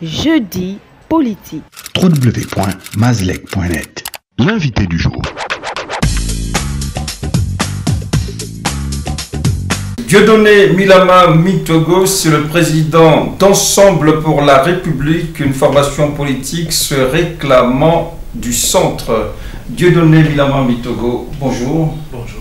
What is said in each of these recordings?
Jeudi politique. www.mazlec.net. L'invité du jour. Dieudonné Milama Mitogo, c'est le président d'Ensemble pour la République, une formation politique se réclamant du centre. Dieudonné Milama Mitogo, bonjour. Bonjour.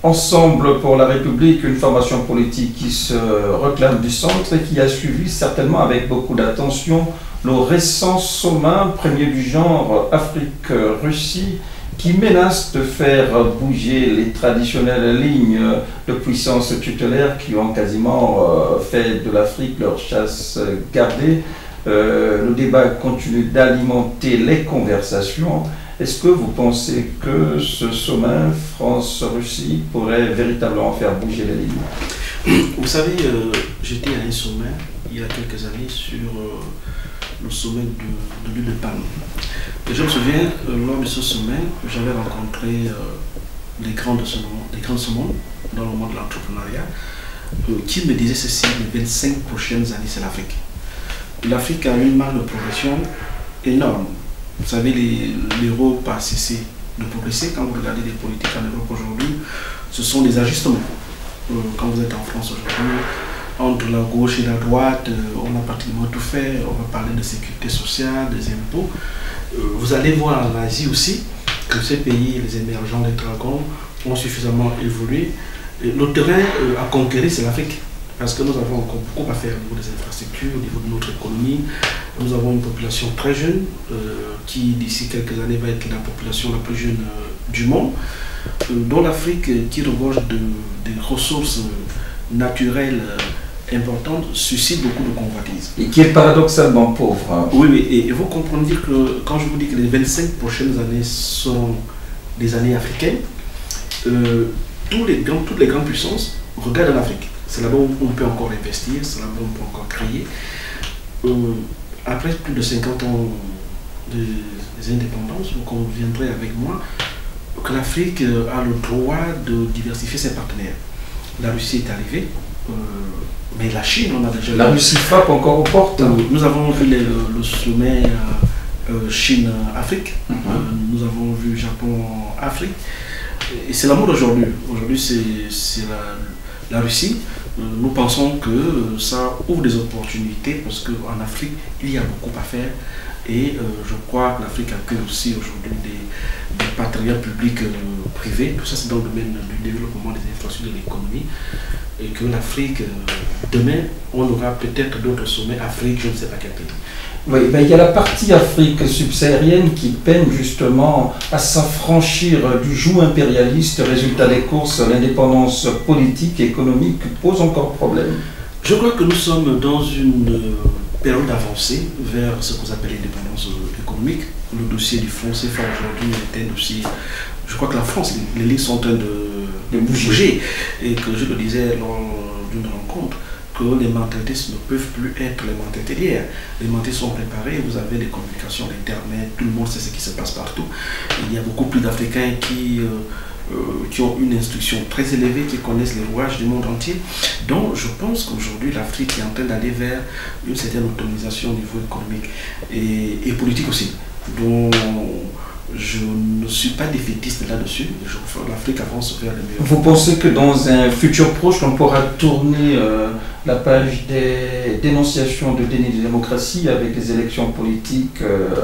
Ensemble pour la République, une formation politique qui se réclame du centre et qui a suivi certainement avec beaucoup d'attention le récent sommet premier du genre Afrique-Russie qui menace de faire bouger les traditionnelles lignes de puissance tutélaire qui ont quasiment fait de l'Afrique leur chasse gardée. Le débat continue d'alimenter les conversations. Est-ce que vous pensez que ce sommet France-Russie pourrait véritablement faire bouger les lignes? Vous savez, j'étais à un sommet il y a quelques années sur le sommet de l'huile de palme. Et je me souviens, lors de ce sommet, j'avais rencontré les grands de ce monde dans le monde de l'entrepreneuriat qui me disaient ceci: les 25 prochaines années, c'est l'Afrique. L'Afrique a une marge de progression énorme. Vous savez, l'euro n'a pas cessé de progresser. Quand vous regardez les politiques en Europe aujourd'hui, ce sont des ajustements. Quand vous êtes en France aujourd'hui, entre la gauche et la droite, on a pratiquement tout fait. On va parler de sécurité sociale, des impôts. Vous allez voir en Asie aussi que ces pays, les émergents, les dragons, ont suffisamment évolué. Et le terrain à conquérir, c'est l'Afrique. Parce que nous avons encore beaucoup à faire au niveau des infrastructures, au niveau de notre économie. Nous avons une population très jeune qui, d'ici quelques années, va être la population la plus jeune du monde. Dont l'Afrique, qui regorge des ressources naturelles importantes, suscite beaucoup de convoitises. Et qui est paradoxalement pauvre. Oui, et vous comprenez que quand je vous dis que les 25 prochaines années sont des années africaines, toutes les grandes puissances regardent l'Afrique. C'est là-bas où on peut encore investir, c'est là-bas où on peut encore créer. Après plus de 50 ans des indépendances, vous conviendrez avec moi que l'Afrique a le droit de diversifier ses partenaires. La Russie est arrivée, mais la Chine, on a déjà... La Russie frappe encore aux portes. Nous avons vu le sommet Chine-Afrique, nous avons vu Japon-Afrique, et c'est la mode aujourd'hui. Aujourd'hui, c'est la Russie. Nous pensons que ça ouvre des opportunités parce qu'en Afrique, il y a beaucoup à faire. Et je crois que l'Afrique accueille aussi aujourd'hui des partenariats publics privés. Tout ça, c'est dans le domaine du développement des infrastructures de l'économie. Et que l'Afrique, demain, on aura peut-être d'autres sommets Afrique, je ne sais pas quel pays. Oui, ben, il y a la partie Afrique subsaharienne qui peine justement à s'affranchir du joug impérialiste. Résultat des courses, l'indépendance politique et économique pose encore problème. Je crois que nous sommes dans une période avancée vers ce que vous appelez l'indépendance économique. Le dossier du fonds CFA aujourd'hui est un dossier. Je crois que la France, les lignes sont en train de bouger. Et que je le disais lors d'une rencontre, que les mentalités ne peuvent plus être les mentalités d'hier. Les mentalités sont préparées, vous avez des communications, l'Internet, tout le monde sait ce qui se passe partout. Il y a beaucoup plus d'Africains qui ont une instruction très élevée, qui connaissent les rouages du monde entier. Donc je pense qu'aujourd'hui l'Afrique est en train d'aller vers une certaine autonomisation au niveau économique et politique aussi. Donc je ne suis pas défaitiste là-dessus. L'Afrique avance vers le meilleur. Vous pensez que dans un futur proche, on pourra tourner la page des dénonciations de déni de démocratie avec les élections politiques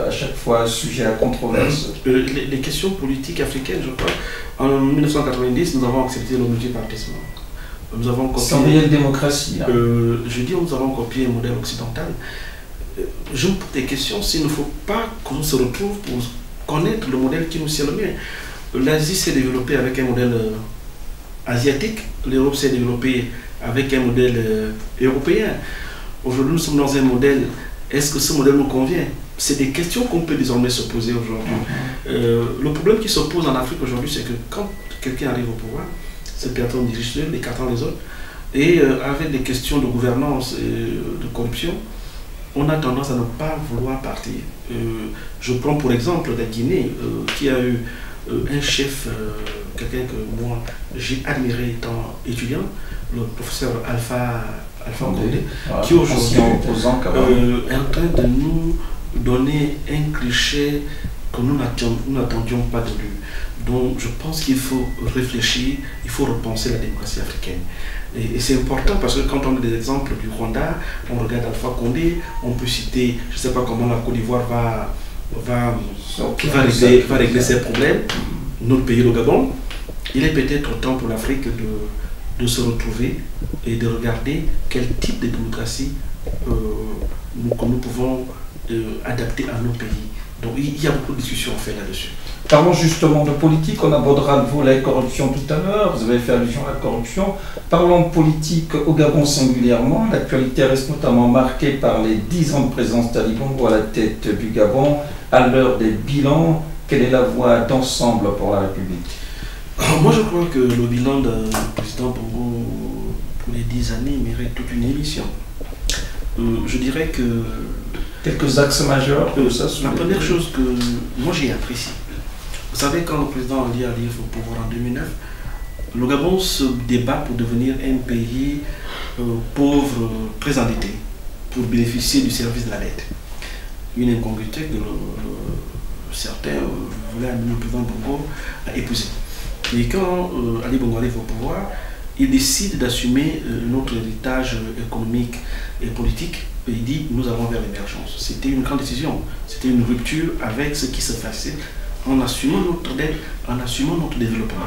à chaque fois sujet à controverse? Les questions politiques africaines, je crois, en 1990, nous avons accepté le multipartisme. Nous avons copié, sans réelle démocratie. Hein. Je dis nous avons copié un modèle occidental. Je me pose des questions s'il ne faut pas qu'on se retrouve pour connaître le modèle qui nous sert le mieux. L'Asie s'est développée avec un modèle asiatique, l'Europe s'est développée avec un modèle européen. Aujourd'hui, nous sommes dans un modèle. Est-ce que ce modèle nous convient? C'est des questions qu'on peut désormais se poser aujourd'hui. Le problème qui se pose en Afrique aujourd'hui, c'est que quand quelqu'un arrive au pouvoir, cette personne dirige seul, écartant les autres, et avec des questions de gouvernance et de corruption, on a tendance à ne pas vouloir partir. Je prends pour exemple la Guinée, qui a eu un chef, quelqu'un que moi j'ai admiré étant étudiant, le professeur Alpha Condé, qui aujourd'hui est en train de nous donner un cliché que nous n'attendions pas de lui. Donc je pense qu'il faut réfléchir, il faut repenser la démocratie africaine. Et c'est important parce que quand on a des exemples du Rwanda, on regarde Alpha Condé, on peut citer, je ne sais pas comment la Côte d'Ivoire va régler ses problèmes, notre pays, le Gabon. Il est peut-être temps pour l'Afrique de se retrouver et de regarder quel type de démocratie nous pouvons adapter à nos pays. Donc il y a beaucoup de discussions à faire là-dessus. Parlons justement de politique, on abordera le volet corruption tout à l'heure, vous avez fait allusion à la corruption. Parlons de politique au Gabon singulièrement, l'actualité reste notamment marquée par les 10 ans de présence d'Ali Bongo à la tête du Gabon. À l'heure des bilans, quelle est la voie d'ensemble pour la République? Moi je crois que le bilan du président Bongo pour les 10 années mérite toute une émission. Je dirais que... Quelques axes majeurs la première chose que moi j'ai apprécié, vous savez, quand le président Ali arrive au pouvoir en 2009, le Gabon se débat pour devenir un pays pauvre, très endetté, pour bénéficier du service de la dette. Une incongruité que certains voulaient amener le président Bongo à épouser. Et quand Ali Bongo arrive au pouvoir, il décide d'assumer notre héritage économique et politique. Et il dit, nous allons vers l'émergence. C'était une grande décision, c'était une rupture avec ce qui se passait en assumant notre dette, en assumant notre développement.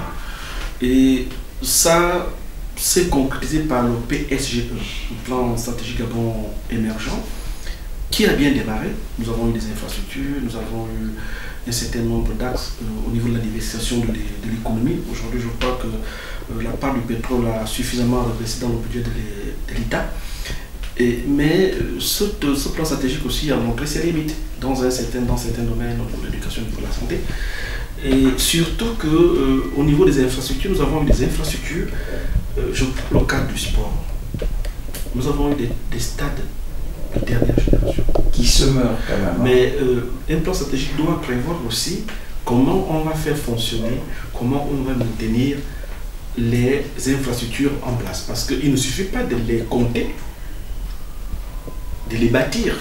Et ça s'est concrétisé par le PSGE, le plan stratégique Gabon émergent, qui a bien démarré. Nous avons eu des infrastructures, nous avons eu un certain nombre d'axes au niveau de la diversification de l'économie. Aujourd'hui, je crois que la part du pétrole a suffisamment régressé dans le budget de l'État. Mais ce plan stratégique aussi a montré ses limites dans certains domaines, au niveau de l'éducation, au niveau de la santé. Et surtout qu'au niveau des infrastructures, nous avons eu des infrastructures, je prends le cadre du sport. Nous avons eu des stades de dernière génération. Qui se meurent quand même. Mais un plan stratégique doit prévoir aussi comment on va faire fonctionner, comment on va maintenir les infrastructures en place. Parce qu'il ne suffit pas de les compter, de les bâtir,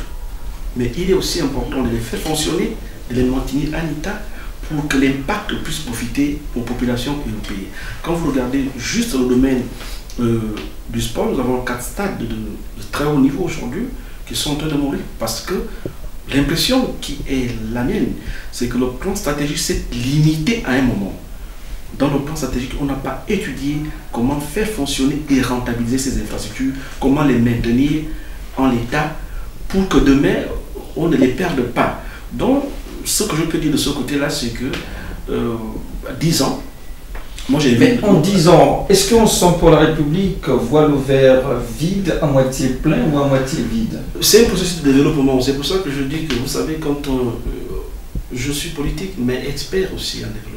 mais il est aussi important de les faire fonctionner, de les maintenir en état pour que l'impact puisse profiter aux populations et aux pays. Quand vous regardez juste le domaine du sport, nous avons 4 stades de très haut niveau aujourd'hui qui sont en train de mourir parce que l'impression qui est la mienne, c'est que le plan stratégique s'est limité à un moment. Dans le plan stratégique, on n'a pas étudié comment faire fonctionner et rentabiliser ces infrastructures, comment les maintenir en l'état pour que demain, on ne les perde pas. Donc, ce que je peux dire de ce côté-là, c'est que 10 ans, moi j'ai... Mais en 10 ans, est-ce qu'on sent pour la République voit le verre vide, à moitié plein ou à moitié vide? C'est un processus de développement. C'est pour ça que je dis que, vous savez, quand je suis politique, mais expert aussi en développement.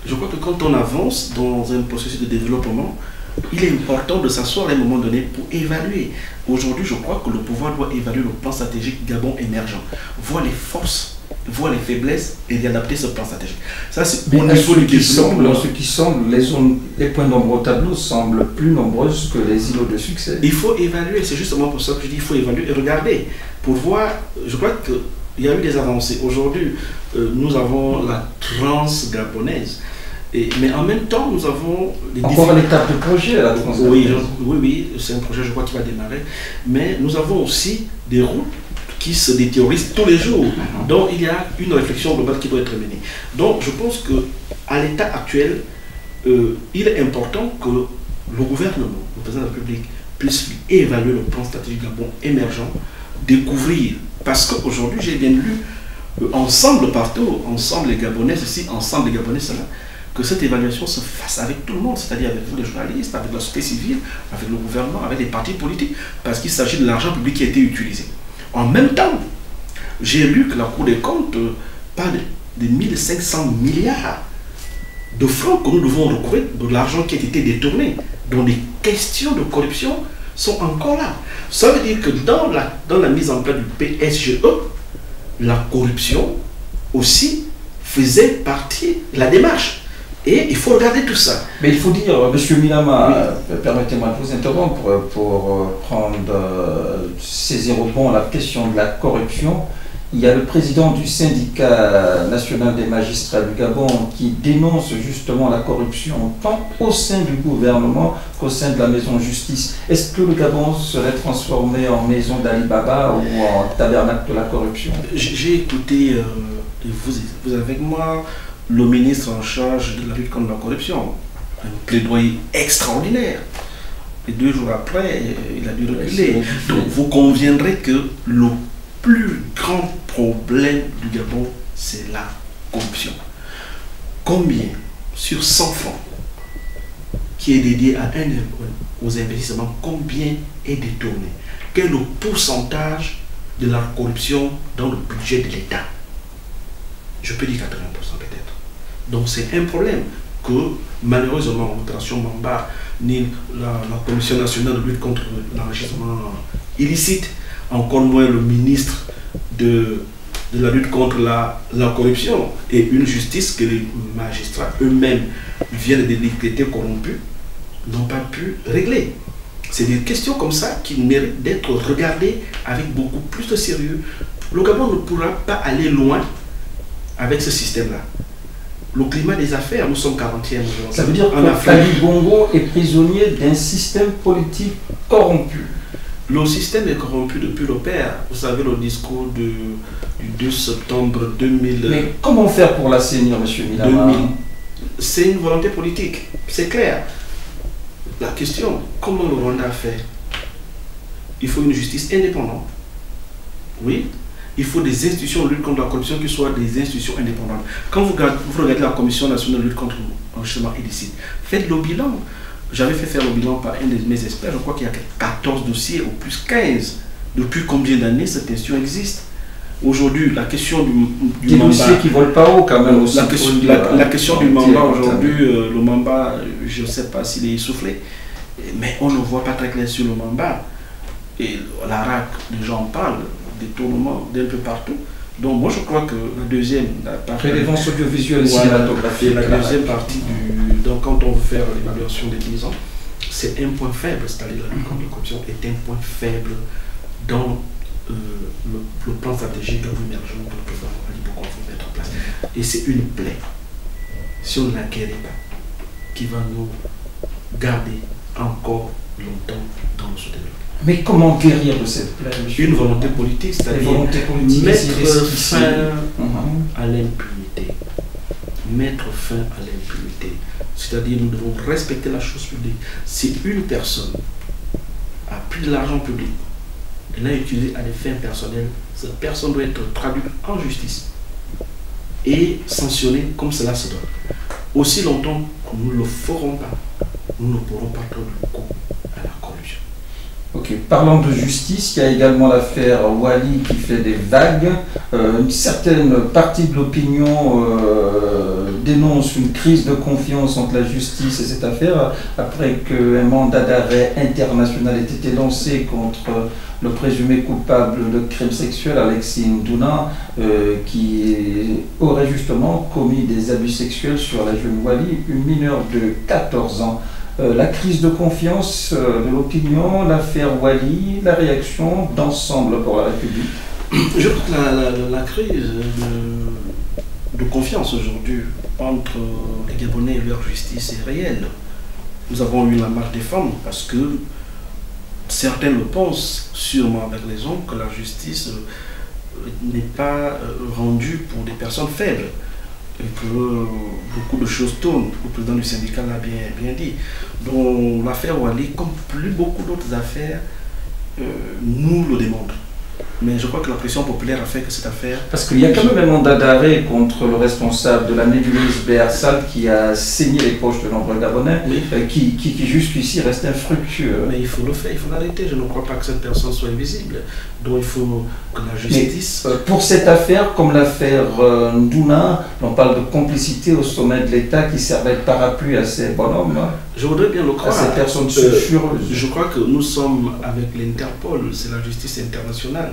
Je crois que quand on avance dans un processus de développement, il est important de s'asseoir à un moment donné pour évaluer. Aujourd'hui, je crois que le pouvoir doit évaluer le plan stratégique Gabon émergent, voir les forces, voir les faiblesses et réadapter ce plan stratégique. Ça, c'est au niveau du ce qui semble, les points d'ombre au tableau semblent plus nombreuses que les îlots de succès. Il faut évaluer, c'est justement pour ça que je dis qu'il faut évaluer et regarder pour voir. Je crois qu'il y a eu des avancées. Aujourd'hui, nous avons la trans-gabonaise. Mais en même temps, nous avons... Encore à l'étape de projet, la transgabonaise. Oui, c'est un projet, je crois, qui va démarrer. Mais nous avons aussi des routes qui se détériorisent tous les jours. Donc, il y a une réflexion globale qui doit être menée. Donc, je pense qu'à l'état actuel, il est important que le gouvernement, le président de la République, puisse évaluer le plan stratégique Gabon émergent, découvrir. Parce qu'aujourd'hui, j'ai bien lu, ensemble partout, ensemble les Gabonais, ceci, ensemble les Gabonais, cela, que cette évaluation se fasse avec tout le monde, c'est-à-dire avec vous les journalistes, avec la société civile, avec le gouvernement, avec les partis politiques, parce qu'il s'agit de l'argent public qui a été utilisé. En même temps, j'ai lu que la Cour des comptes parle de 1500 milliards de francs que nous devons recouvrir de l'argent qui a été détourné, dont les questions de corruption sont encore là. Ça veut dire que dans la mise en place du PSGE, la corruption aussi faisait partie de la démarche. Et il faut regarder tout ça. Mais il faut dire, M. Minama, permettez-moi de vous interrompre pour saisir au bon la question de la corruption. Il y a le président du syndicat national des magistrats du Gabon qui dénonce justement la corruption tant au sein du gouvernement qu'au sein de la maison justice. Est-ce que le Gabon serait transformé en maison d'Ali Baba ou en tabernacle de la corruption? J'ai écouté, vous avec moi, le ministre en charge de la lutte contre la corruption. Un plaidoyer extraordinaire. Et 2 jours après, il a dû reculer. Donc vous conviendrez que le plus grand problème du Gabon, c'est la corruption. Combien sur 100 francs qui est dédié aux investissements, combien est détourné? Quel est le pourcentage de la corruption dans le budget de l'État? Je peux dire 80% peut-être. Donc c'est un problème que malheureusement l'opération Mamba ni la Commission nationale de lutte contre l'enrichissement illicite, encore moins le ministre de la lutte contre la corruption et une justice que les magistrats eux-mêmes viennent de décréter corrompus, n'ont pas pu régler. C'est des questions comme ça qui méritent d'être regardées avec beaucoup plus de sérieux. Le Gabon ne pourra pas aller loin avec ce système-là. Le climat des affaires, nous sommes 40e aujourd'hui. Ça veut dire que Ali Bongo est prisonnier d'un système politique corrompu. Le système est corrompu depuis le père. Vous savez, le discours du 2 septembre 2000. Mais comment faire pour l'assainir, M. Minama? C'est une volonté politique, c'est clair. La question, comment le Rwanda a fait? Il faut une justice indépendante. Oui. Il faut des institutions de lutte contre la corruption qui soient des institutions indépendantes. Quand vous regardez la Commission nationale de lutte contre l'enrichissement illicite, faites le bilan. J'avais fait faire le bilan par un de mes experts. Je crois qu'il y a 14 dossiers ou plus 15. Depuis combien d'années cette question existe? Aujourd'hui, la question du des Mamba... Des dossiers qui ne volent pas haut quand même aussi. La question du Mamba aujourd'hui, le Mamba, je ne sais pas s'il est essoufflé, mais on ne voit pas très clair sur le Mamba. Et la RAC, les gens parlent, détournement d'un peu partout. Donc moi je crois que la deuxième partie... Relevance audiovisuelle, cinématographique. La deuxième partie donc quand on veut faire l'évaluation des 10 ans, c'est un point faible, c'est-à-dire la lutte contre la corruption est un point faible dans le plan stratégique que vous émergez que le président Ali Bongo veut mettre en place. Et c'est une plaie, si on ne la guérit pas, qui va nous garder encore longtemps dans nos développement. Mais comment guérir de cette plaie, monsieur? Une volonté politique, c'est-à-dire mettre fin à l'impunité. Mettre fin à l'impunité. C'est-à-dire nous devons respecter la chose publique. Si une personne a pris de l'argent public et l'a utilisé à des fins personnelles, cette personne doit être traduite en justice et sanctionnée comme cela se doit. Aussi longtemps que nous ne le ferons pas, nous ne pourrons pas prendre le coup à la corruption. Ok, parlant de justice, il y a également l'affaire Wali qui fait des vagues. Une certaine partie de l'opinion dénonce une crise de confiance entre la justice et cette affaire, après qu'un mandat d'arrêt international ait été lancé contre le présumé coupable de crimes sexuels, Alexis Ndouna, qui aurait justement commis des abus sexuels sur la jeune Wali, une mineure de 14 ans. La crise de confiance de l'opinion, l'affaire Wali, la réaction d'ensemble pour la République. Je crois que la crise de confiance aujourd'hui entre les Gabonais et leur justice est réelle. Nous avons eu la marche des femmes parce que certains le pensent, sûrement avec raison, que la justice n'est pas rendue pour des personnes faibles. Et que beaucoup de choses tournent. Le président du syndicat l'a bien dit. Donc l'affaire Wali, comme plus beaucoup d'autres affaires, nous le démontre. Mais je crois que la pression populaire a fait que cette affaire... Parce qu'il y a quand même un mandat d'arrêt contre le responsable de la nébuleuse Béarsal qui a saigné les poches de nombreux Gabonais, oui. qui jusqu'ici reste infructueux. Mais il faut le faire, il faut l'arrêter. Je ne crois pas que cette personne soit invisible. Donc il faut que la justice... Mais, pour cette affaire, comme l'affaire Ndouna, on parle de complicité au sommet de l'État qui servait de parapluie à ces bonhommes. Je voudrais bien le croire. À ces personnes sulfureuses. Je crois que nous sommes avec l'Interpol, c'est la justice internationale.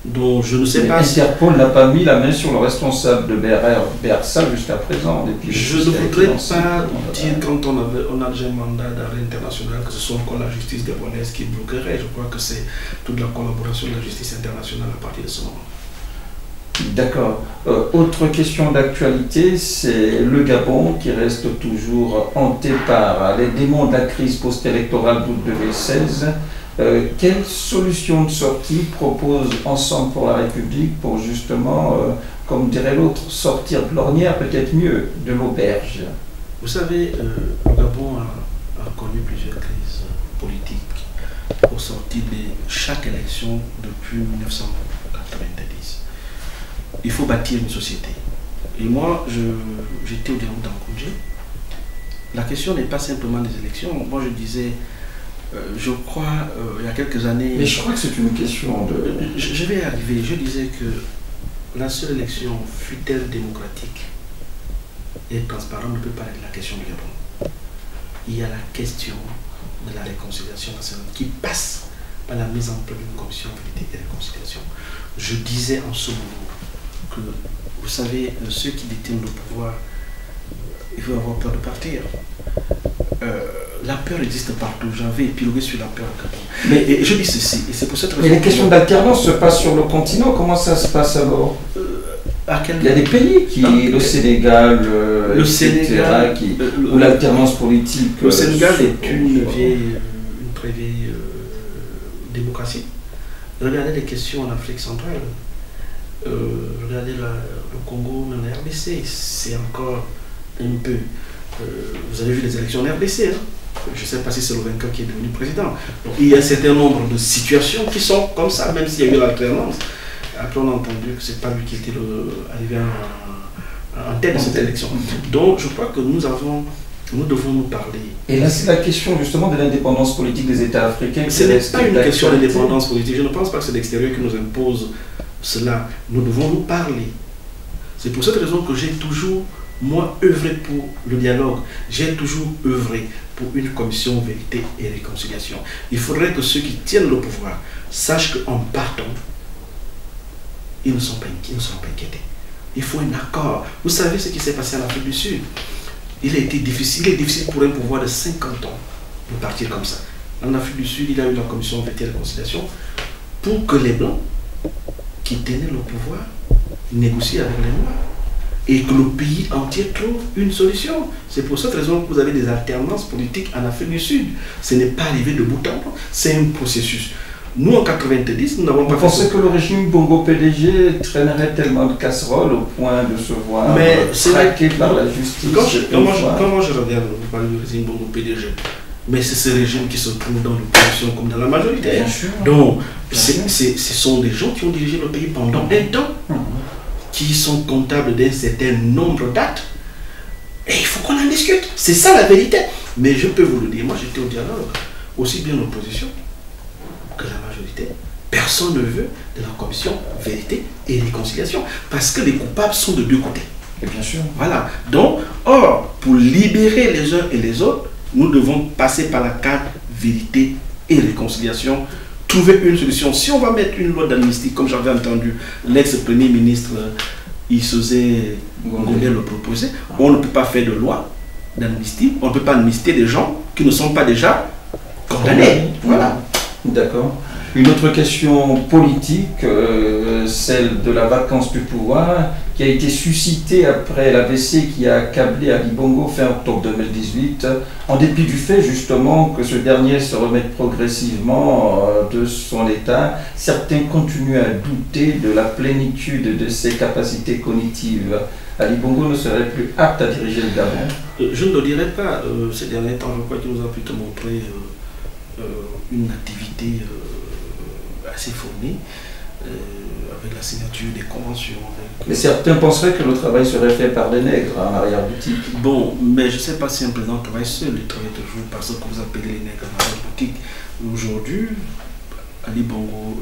Donc je ne sais pas si... Interpol n'a pas mis la main sur le responsable de BRSA jusqu'à présent. Je ne voudrais pas dire quand on a déjà un mandat d'arrêt international que ce soit encore la justice gabonaise qui bloquerait. Je crois que c'est toute la collaboration de la justice internationale à partir de ce moment. D'accord. Autre question d'actualité, c'est le Gabon qui reste toujours hanté par les démons de la crise post-électorale d'août 2016. Quelle solution de sortie propose Ensemble pour la République pour justement, comme dirait l'autre, sortir de l'ornière, peut-être mieux, de l'auberge? Vous savez, le Gabon a connu plusieurs crises politiques au sortir de chaque élection depuis 1990. Il faut bâtir une société. Et moi, j'étais au dialogue d'Ankoudjé. La question n'est pas simplement des élections. Moi, je disais, je crois, il y a quelques années... Mais je crois que c'est une question de... Je vais y arriver. Je disais que la seule élection, fut-elle démocratique et transparente, ne peut pas être la question du Gabon. Il y a la question de la réconciliation nationale qui passe par la mise en place d'une commission vérité et réconciliation. Je disais en ce moment que, vous savez, ceux qui détiennent le pouvoir, il faut avoir peur de partir. La peur existe partout. J'avais épilogué sur la peur au Gabon. Mais je dis ceci, et c'est pour cette raison. Mais les questions d'alternance se passent sur le continent. Comment ça se passe alors? Il y a des pays qui, le Sénégal, où l'alternance politique. Le Sénégal est une très vieille démocratie. Regardez les questions en Afrique centrale. Regardez le Congo, même la RDC, c'est encore un peu. Vous avez vu les élections en RDC, hein? Je ne sais pas si c'est le vainqueur qui est devenu président. Donc, il y a un certain nombre de situations qui sont comme ça, même s'il y a eu l'alternance. Après, on a entendu que ce n'est pas lui qui était arrivé en tête de cette élection. Donc, je crois que nous devons nous parler. Et là, c'est la question justement de l'indépendance politique des États africains. Ce n'est pas une question d'indépendance politique. Je ne pense pas que c'est l'extérieur qui nous impose cela. Nous devons nous parler. C'est pour cette raison que j'ai toujours, moi, œuvré pour le dialogue. J'ai toujours œuvré pour une commission vérité et réconciliation. Il faudrait que ceux qui tiennent le pouvoir sachent qu'en partant, ils ne sont pas inquiétés. Il faut un accord. Vous savez ce qui s'est passé en Afrique du Sud? Il est difficile pour un pouvoir de 50 ans de partir comme ça. En Afrique du Sud, il y a eu la commission vérité et réconciliation pour que les Blancs qui tenaient le pouvoir négocient avec les Noirs et que le pays entier trouve une solution. C'est pour cette raison que vous avez des alternances politiques en Afrique du Sud. Ce n'est pas arrivé de bout en bout, c'est un processus. Nous, en 90, nous n'avons pas fait... Vous pensez que le régime Bongo-PDG traînerait tellement de casseroles au point de se voir traqué par la justice? Comment je reviens vous parler du régime Bongo-PDG? Mais c'est ce régime qui se trouve dans l'opposition comme dans la majorité. Bien sûr. Donc, ce sont des gens qui ont dirigé le pays pendant un temps, qui sont comptables d'un certain nombre d'actes. Et il faut qu'on en discute. C'est ça la vérité. Mais je peux vous le dire, moi j'étais au dialogue, aussi bien l'opposition que la majorité. Personne ne veut de la commission vérité et réconciliation parce que les coupables sont de deux côtés. Et bien sûr. Voilà. Donc, pour libérer les uns et les autres, nous devons passer par la carte vérité et réconciliation, trouver une solution. Si on va mettre une loi d'amnistie, comme j'avais entendu l'ex-premier ministre Issoze Ngondé le proposer, on ne peut pas faire de loi d'amnistie, on ne peut pas amnistier des gens qui ne sont pas déjà condamnés. Voilà. D'accord. Une autre question politique, celle de la vacance du pouvoir, qui a été suscitée après l'AVC qui a accablé Ali Bongo fin octobre 2018, en dépit du fait justement que ce dernier se remette progressivement de son état. Certains continuent à douter de la plénitude de ses capacités cognitives. Ali Bongo ne serait plus apte à diriger le Gabon? Je ne le dirais pas. Ces derniers temps, je crois qu'il nous a plutôt montré une activité assez fournie, avec la signature des conventions. Mais certains penseraient que le travail serait fait par des nègres en arrière-boutique. Bon, mais je ne sais pas si un président travaille seul, il travaille toujours par ce que vous appelez les nègres en arrière-boutique. Aujourd'hui, Ali Bongo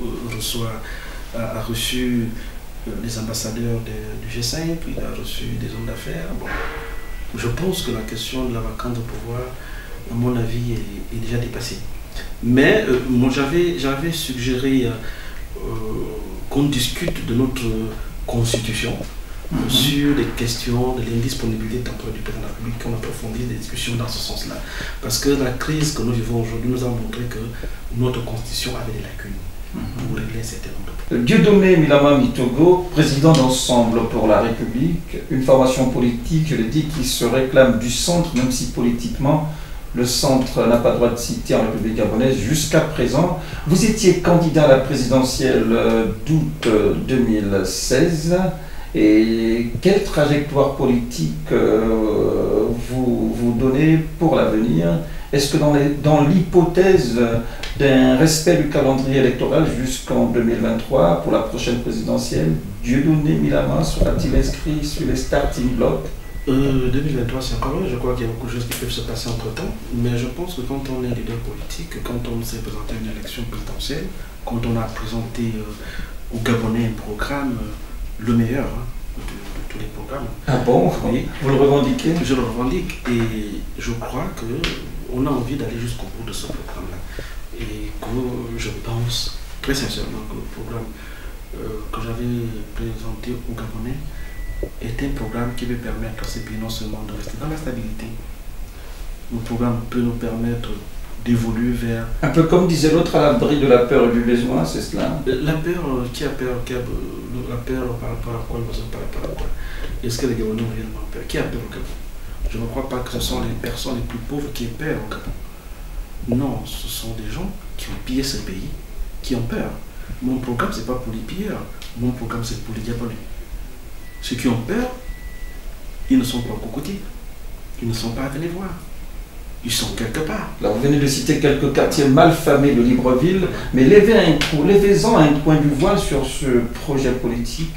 a reçu les ambassadeurs du G5, il a reçu des hommes d'affaires. Bon, je pense que la question de la vacance de pouvoir, à mon avis, est déjà dépassée. Mais moi j'avais suggéré qu'on discute de notre constitution, sur les questions de l'indisponibilité temporaire du président de la République, qu'on approfondisse des discussions dans ce sens-là. Parce que la crise que nous vivons aujourd'hui nous a montré que notre constitution avait des lacunes pour régler certains nombres. Dieudonné Milama Mitogo, président d'Ensemble pour la République, une formation politique, je l'ai dit, qui se réclame du centre, même si politiquement le centre n'a pas le droit de citer en République gabonaise jusqu'à présent. Vous étiez candidat à la présidentielle d'août 2016. Et quelle trajectoire politique vous donnez pour l'avenir? Est-ce que dans l'hypothèse d'un respect du calendrier électoral jusqu'en 2023 pour la prochaine présidentielle, Dieudonné Milama sera-t-il inscrit sur les starting blocks? 2023 c'est encore loin, je crois qu'il y a beaucoup de choses qui peuvent se passer entre temps, mais je pense que quand on est leader politique, quand on s'est présenté à une élection présidentielle, quand on a présenté aux Gabonais un programme, le meilleur de tous les programmes. Ah bon? Oui. Vous le revendiquez? Je le revendique et je crois qu'on a envie d'aller jusqu'au bout de ce programme-là. Et que je pense très sincèrement que le programme que j'avais présenté aux Gabonais est un programme qui va permettre à ces pays non seulement de rester dans la stabilité. Le programme peut nous permettre d'évoluer vers... Un peu comme disait l'autre, à l'abri de la peur et du besoin, c'est cela? La peur, qui a peur, la peur par rapport à quoi, le besoin par rapport à quoi? Est-ce que les Gabonais ont réellement peur? Qui a peur au Gabon? Je ne crois pas que ce sont les personnes les plus pauvres qui aient peur au Gabon. Non, ce sont des gens qui ont pillé ce pays, qui ont peur. Mon programme, ce n'est pas pour les pilleurs, mon programme, c'est pour les Gabonais. Ceux qui ont peur, ils ne sont pas au cocotier, ils ne sont pas venus voir. Ils sont quelque part. Là, vous venez de citer quelques quartiers malfamés de Libreville, mais levez-en un coin du voile sur ce projet politique,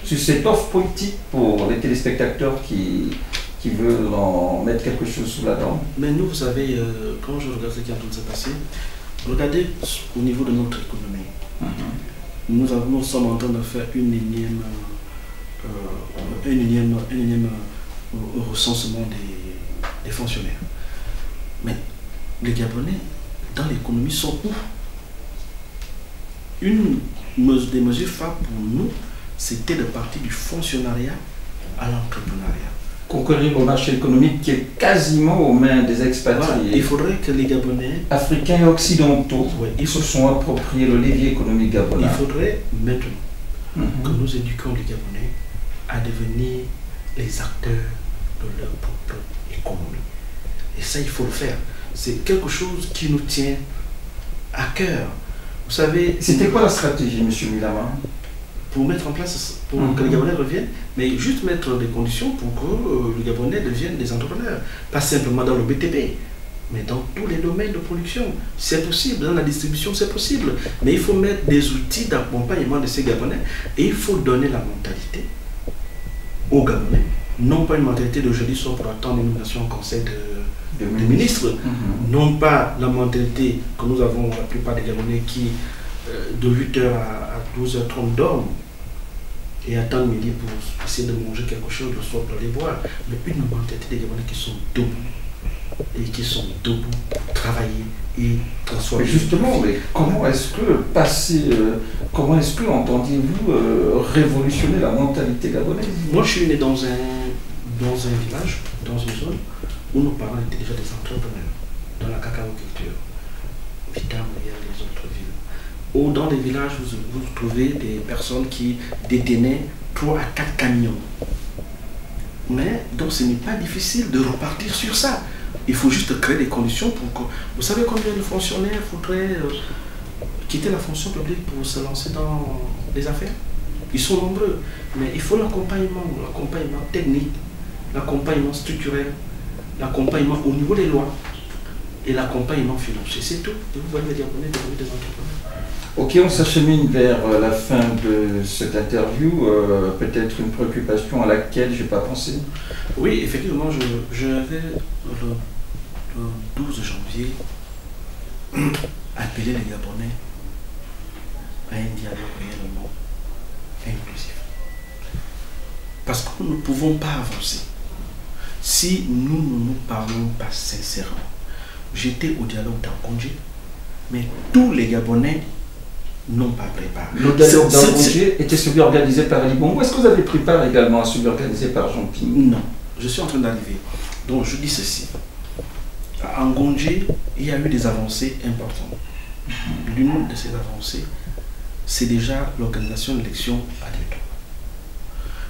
sur cette offre politique pour les téléspectateurs qui veulent en mettre quelque chose sous la dent. Mais nous, vous savez, quand je regarde ce qui est en train de se passer, regardez au niveau de notre économie. Nous sommes en train de faire un énième recensement des fonctionnaires. Mais les Gabonais, dans l'économie, sont où? Une des mesures phares pour nous, c'était de partir du fonctionnariat à l'entrepreneuriat. Conquérir le marché économique qui est quasiment aux mains des expatriés. Voilà, il faudrait que les Gabonais, africains et occidentaux, se sont appropriés le levier économique gabonais. Il faudrait maintenant que nous éduquions les Gabonais à devenir les acteurs de leur propre économie. Et ça, il faut le faire. C'est quelque chose qui nous tient à cœur. Vous savez... C'était quoi la stratégie, M. Milama? Pour mettre en place, pour que les Gabonais reviennent, mais juste mettre des conditions pour que les Gabonais deviennent des entrepreneurs. Pas simplement dans le BTP, mais dans tous les domaines de production. C'est possible, dans la distribution, c'est possible. Mais il faut mettre des outils d'accompagnement de ces Gabonais et il faut donner la mentalité aux Gabonais. Non pas une mentalité d'aujourd'hui soit pour attendre une nomination au conseil de ministres. Non pas la mentalité que nous avons, la plupart des Gabonais qui, de 8h à 12h30 dorment et attendent midi pour essayer de manger quelque chose le soir pour aller boire. Mais une mentalité des Gabonais qui sont debout et qui sont debout pour travailler et transformer. Mais justement, mais comment est-ce que entendiez-vous révolutionner la mentalité gabonaise? Moi, je suis né dans un village, dans une zone où nos parents étaient déjà des entrepreneurs dans la cacaoculture, Vitam et les autres villes. Ou dans les villages, vous trouvez des personnes qui détenaient 3 à 4 camions. Mais donc ce n'est pas difficile de repartir sur ça. Il faut juste créer des conditions pour que... Vous savez combien de fonctionnaires faudrait quitter la fonction publique pour se lancer dans les affaires? Ils sont nombreux, mais il faut l'accompagnement technique, l'accompagnement structurel, l'accompagnement au niveau des lois et l'accompagnement financier. C'est tout. Et vous voyez les Gabonais devenir des entrepreneurs. Ok, on s'achemine vers la fin de cette interview. Peut-être une préoccupation à laquelle je n'ai pas pensé. Oui, effectivement, j'avais le 12 janvier appelé les Gabonais à un dialogue réellement inclusif. Parce que nous ne pouvons pas avancer si nous ne nous parlons pas sincèrement. J'étais au dialogue d'Angondjé, mais tous les Gabonais n'ont pas préparé. Le dialogue d'Angongé était celui organisé par Ali Bongo. Est-ce que vous avez pris part également à celui organisé par Jean Ping? Non, je suis en train d'arriver. Donc je dis ceci. À Ngondje, il y a eu des avancées importantes. L'une de ces avancées, c'est déjà l'organisation d'élections à deux tours.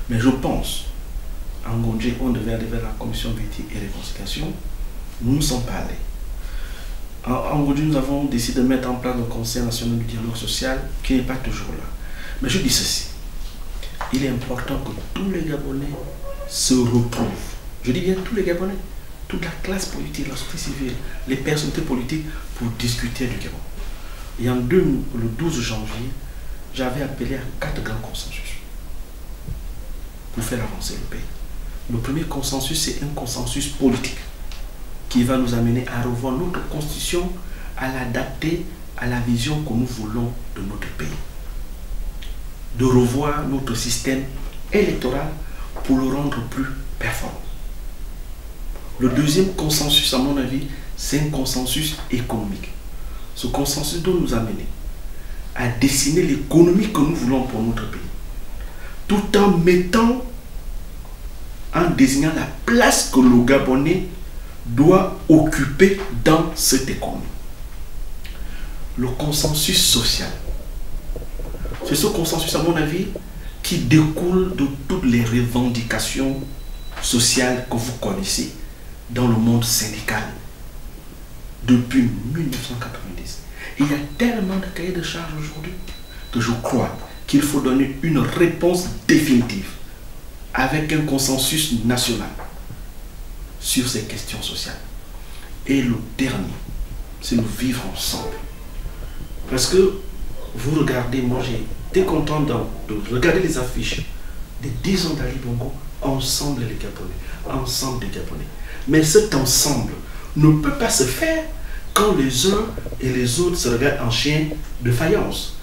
Mais je pense, à Ngondje, on devait aller vers la commission vérité et réconciliation. Nous ne sommes pas allés. En Ngondje, nous avons décidé de mettre en place le Conseil national du dialogue social, qui n'est pas toujours là. Mais je dis ceci. Il est important que tous les Gabonais se retrouvent. Je dis bien tous les Gabonais, toute la classe politique, la société civile, les personnalités politiques pour discuter du Gabon. Et le 12 janvier, j'avais appelé à 4 grands consensus pour faire avancer le pays. Le premier consensus, c'est un consensus politique qui va nous amener à revoir notre constitution, à l'adapter à la vision que nous voulons de notre pays. De revoir notre système électoral pour le rendre plus performant. Le deuxième consensus, à mon avis, c'est un consensus économique. Ce consensus doit nous amener à dessiner l'économie que nous voulons pour notre pays, tout en désignant la place que le Gabonais doit occuper dans cette économie. Le consensus social. C'est ce consensus, à mon avis, qui découle de toutes les revendications sociales que vous connaissez dans le monde syndical depuis 1990. Il y a tellement de cahiers de charges aujourd'hui que je crois qu'il faut donner une réponse définitive avec un consensus national sur ces questions sociales. Et le dernier, c'est le vivre ensemble. Parce que vous regardez, moi j'ai été content de regarder les affiches des 10 ans d'Ali Bongo, ensemble les Gabonais, ensemble les Gabonais. Mais cet ensemble ne peut pas se faire quand les uns et les autres se regardent en chien de faïence.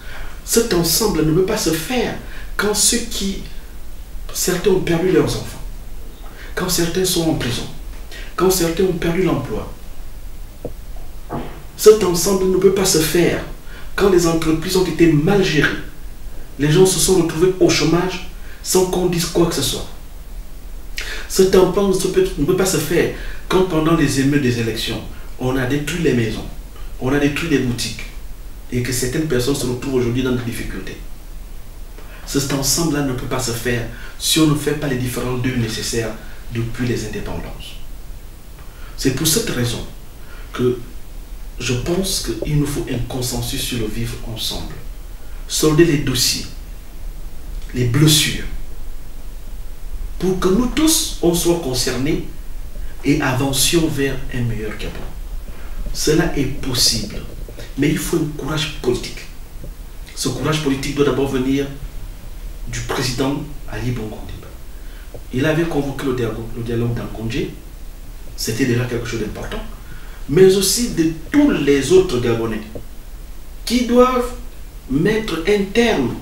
Cet ensemble ne peut pas se faire quand certains ont perdu leurs enfants, quand certains sont en prison, quand certains ont perdu l'emploi. Cet ensemble ne peut pas se faire quand les entreprises ont été mal gérées. Les gens se sont retrouvés au chômage sans qu'on dise quoi que ce soit. Cet ensemble ne peut pas se faire quand pendant les émeutes des élections, on a détruit les maisons, on a détruit les boutiques et que certaines personnes se retrouvent aujourd'hui dans des difficultés. Cet ensemble-là ne peut pas se faire si on ne fait pas les différents deuils nécessaires depuis les indépendances. C'est pour cette raison que je pense qu'il nous faut un consensus sur le vivre ensemble. Solder les dossiers, les blessures, pour que nous tous, on soit concernés et avancions vers un meilleur Gabon. Cela est possible, mais il faut un courage politique. Ce courage politique doit d'abord venir du président Ali Bongo Ondimba. Il avait convoqué le dialogue d'Angondje, c'était déjà quelque chose d'important, mais aussi de tous les autres Gabonais qui doivent mettre un terme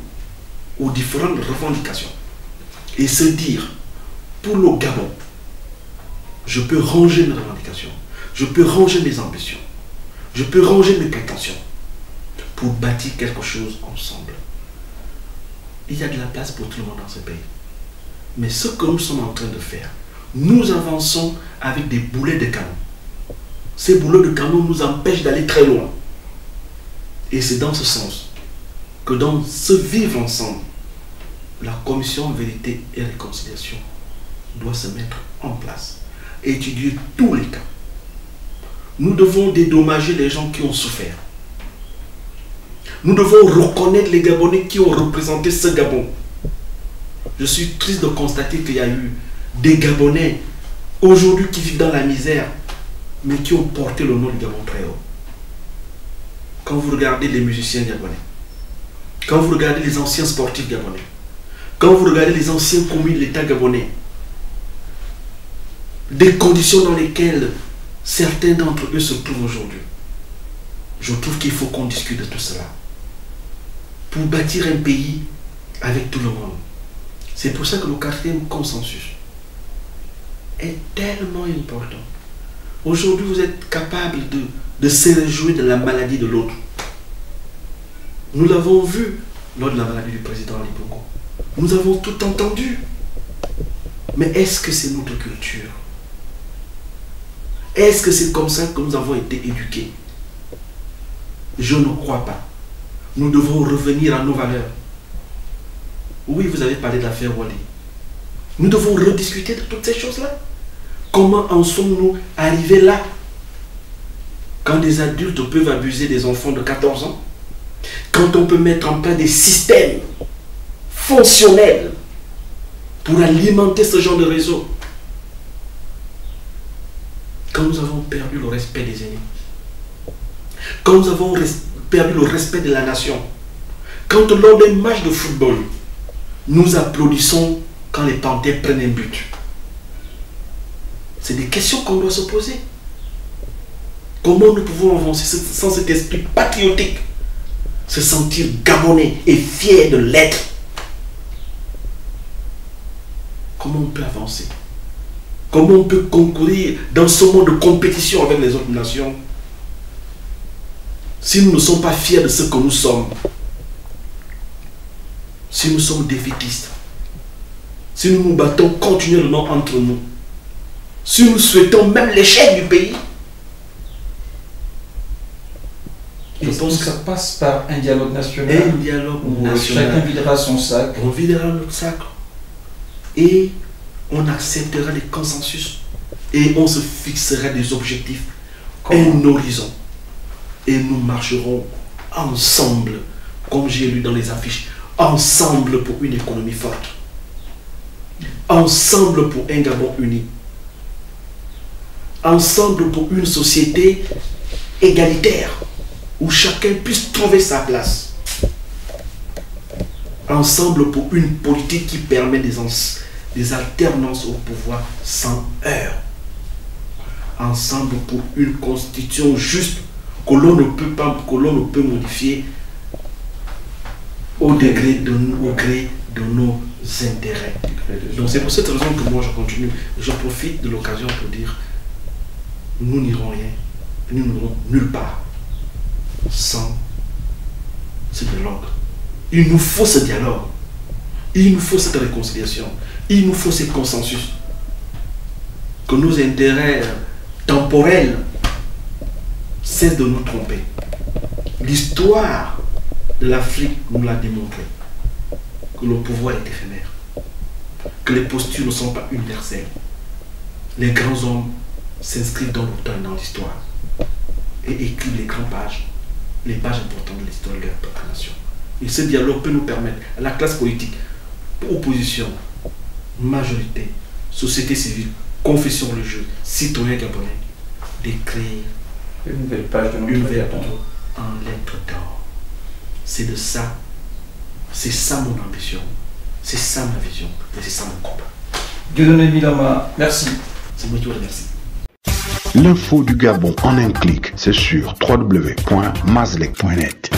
aux différentes revendications et se dire, pour le Gabon, je peux ranger mes revendications, je peux ranger mes ambitions, je peux ranger mes prétentions pour bâtir quelque chose ensemble. Il y a de la place pour tout le monde dans ce pays. Mais ce que nous sommes en train de faire, nous avançons avec des boulets de canon. Ces boulets de canon nous empêchent d'aller très loin. Et c'est dans ce sens que dans ce vivre ensemble, la commission vérité et réconciliation doit se mettre en place et étudier tous les cas. Nous devons dédommager les gens qui ont souffert. Nous devons reconnaître les Gabonais qui ont représenté ce Gabon. Je suis triste de constater qu'il y a eu des Gabonais aujourd'hui qui vivent dans la misère, mais qui ont porté le nom du Gabon très haut. Quand vous regardez les musiciens gabonais, quand vous regardez les anciens sportifs gabonais, quand vous regardez les anciens commis de l'État gabonais, des conditions dans lesquelles certains d'entre eux se trouvent aujourd'hui, je trouve qu'il faut qu'on discute de tout cela pour bâtir un pays avec tout le monde. C'est pour ça que le quatrième consensus est tellement important. Aujourd'hui, vous êtes capable de se réjouir de la maladie de l'autre. Nous l'avons vu lors de la maladie du président Ali Bongo. Nous avons tout entendu. Mais est-ce que c'est notre culture? Est-ce que c'est comme ça que nous avons été éduqués? Je ne crois pas. Nous devons revenir à nos valeurs. Oui, vous avez parlé de l'affaire Wally. Nous devons rediscuter de toutes ces choses-là. Comment en sommes-nous arrivés là? Quand des adultes peuvent abuser des enfants de 14 ans, quand on peut mettre en place des systèmes fonctionnels pour alimenter ce genre de réseau, quand nous avons perdu le respect des aînés, quand nous avons perdu le respect de la nation, quand lors des matchs de football, nous applaudissons quand les Panthères prennent un but. C'est des questions qu'on doit se poser. Comment nous pouvons avancer sans cet esprit patriotique, se sentir gabonais et fier de l'être? Comment on peut avancer? Comment on peut concourir dans ce monde de compétition avec les autres nations si nous ne sommes pas fiers de ce que nous sommes? Si nous sommes défaitistes, si nous nous battons continuellement entre nous, si nous souhaitons même l'échec du pays. Je pense que ça passe par un dialogue national. Un dialogue national. Chacun videra son sac. On videra notre sac. Et on acceptera les consensus. Et on se fixera des objectifs. Un horizon. Et nous marcherons ensemble, comme j'ai lu dans les affiches, ensemble pour une économie forte. Ensemble pour un Gabon uni. Ensemble pour une société égalitaire, où chacun puisse trouver sa place. Ensemble pour une politique qui permet des alternances au pouvoir sans heurts. Ensemble pour une constitution juste que l'on ne peut pas, que l'on ne peut modifier au gré de nos intérêts. Donc c'est pour cette raison que moi je continue. Je profite de l'occasion pour dire, nous n'irons rien, nous n'irons nulle part sans ce dialogue. Il nous faut ce dialogue. Il nous faut cette réconciliation. Il nous faut ce consensus. Que nos intérêts temporels cessent de nous tromper. L'histoire de l'Afrique nous l'a démontré. Que le pouvoir est éphémère. Que les postures ne sont pas universelles. Les grands hommes s'inscrivent dans le temps et dans l'histoire et écrivent les grandes pages, les pages importantes de l'histoire de la nation. Et ce dialogue peut nous permettre, à la classe politique, opposition, majorité, société civile, confession religieuse, citoyens gabonais, d'écrire une nouvelle page de notre en lettres d'or. C'est de ça, c'est ça mon ambition, c'est ça ma vision, et c'est ça mon combat. Dieudonné Bilama, merci. C'est moi qui vous remercie. L'info du Gabon en un clic, c'est sur www.mazlec.net.